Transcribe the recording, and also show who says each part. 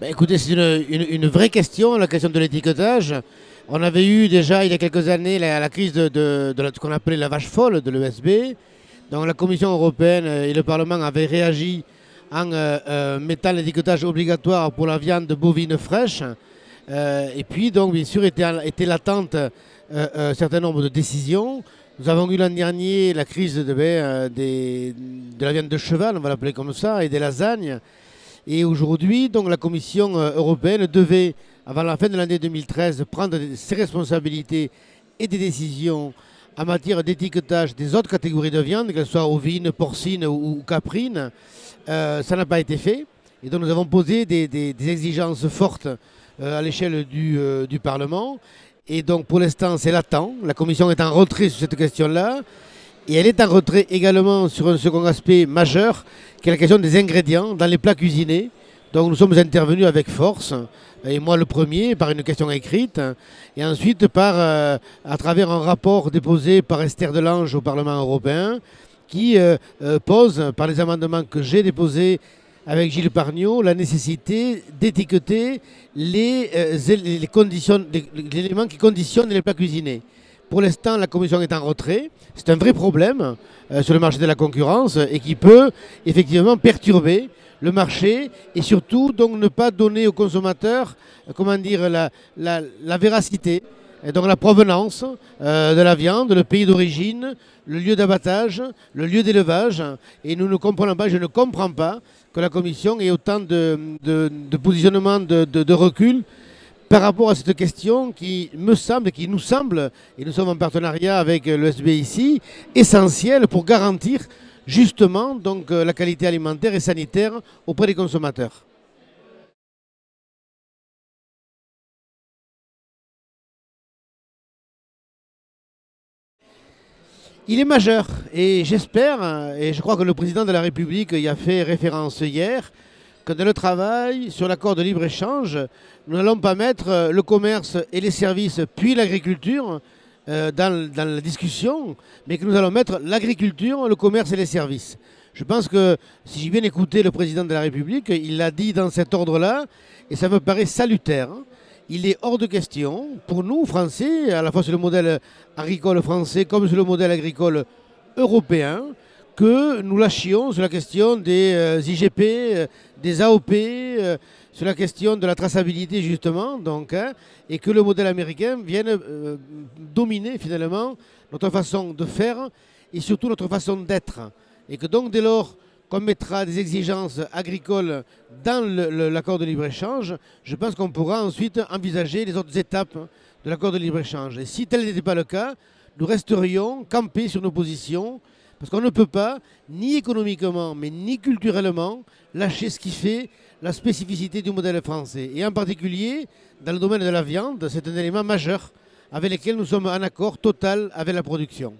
Speaker 1: Écoutez, c'est une vraie question, la question de l'étiquetage. On avait eu déjà il y a quelques années la crise de ce qu'on appelait la vache folle de l'ESB. Donc la Commission européenne et le Parlement avaient réagi en mettant l'étiquetage obligatoire pour la viande bovine fraîche. Et puis donc bien sûr était latente un certain nombre de décisions. Nous avons eu l'an dernier la crise de la viande de cheval, on va l'appeler comme ça, et des lasagnes. Et aujourd'hui, donc, la Commission européenne devait, avant la fin de l'année 2013, prendre ses responsabilités et des décisions en matière d'étiquetage des autres catégories de viande, qu'elles soient ovines, porcines ou caprines. Ça n'a pas été fait. Et donc nous avons posé des exigences fortes à l'échelle du Parlement. Et donc pour l'instant, c'est latent. La Commission est en retrait sur cette question-là. Et elle est en retrait également sur un second aspect majeur, qui est la question des ingrédients dans les plats cuisinés. Donc nous sommes intervenus avec force, et moi le premier, par une question écrite, et ensuite à travers un rapport déposé par Esther Delange au Parlement européen, qui pose, par les amendements que j'ai déposés avec Gilles Pargnot, la nécessité d'étiqueter les éléments qui conditionnent les plats cuisinés. Pour l'instant, la Commission est en retrait. C'est un vrai problème sur le marché de la concurrence et qui peut effectivement perturber le marché et surtout donc ne pas donner aux consommateurs la véracité, et donc la provenance de la viande, le pays d'origine, le lieu d'abattage, le lieu d'élevage. Et nous ne comprenons pas, je ne comprends pas que la Commission ait autant de positionnement de recul par rapport à cette question qui me semble, qui nous semble, et nous sommes en partenariat avec l'ESB ici, essentielle pour garantir justement donc, la qualité alimentaire et sanitaire auprès des consommateurs. Il est majeur et j'espère, et je crois que le président de la République y a fait référence hier, que dans le travail sur l'accord de libre-échange, nous n'allons pas mettre le commerce et les services, puis l'agriculture dans la discussion, mais que nous allons mettre l'agriculture, le commerce et les services. Je pense que, si j'ai bien écouté le président de la République, il l'a dit dans cet ordre-là, et ça me paraît salutaire. Il est hors de question, pour nous, Français, à la fois sur le modèle agricole français comme sur le modèle agricole européen, que nous lâchions sur la question des IGP, des AOP, sur la question de la traçabilité justement, donc, et que le modèle américain vienne dominer finalement notre façon de faire et surtout notre façon d'être. Et que donc dès lors qu'on mettra des exigences agricoles dans l'accord de libre-échange, je pense qu'on pourra ensuite envisager les autres étapes de l'accord de libre-échange. Et si tel n'était pas le cas, nous resterions campés sur nos positions, parce qu'on ne peut pas, ni économiquement, mais ni culturellement, lâcher ce qui fait la spécificité du modèle français. Et en particulier, dans le domaine de la viande, c'est un élément majeur avec lequel nous sommes en accord total avec la production.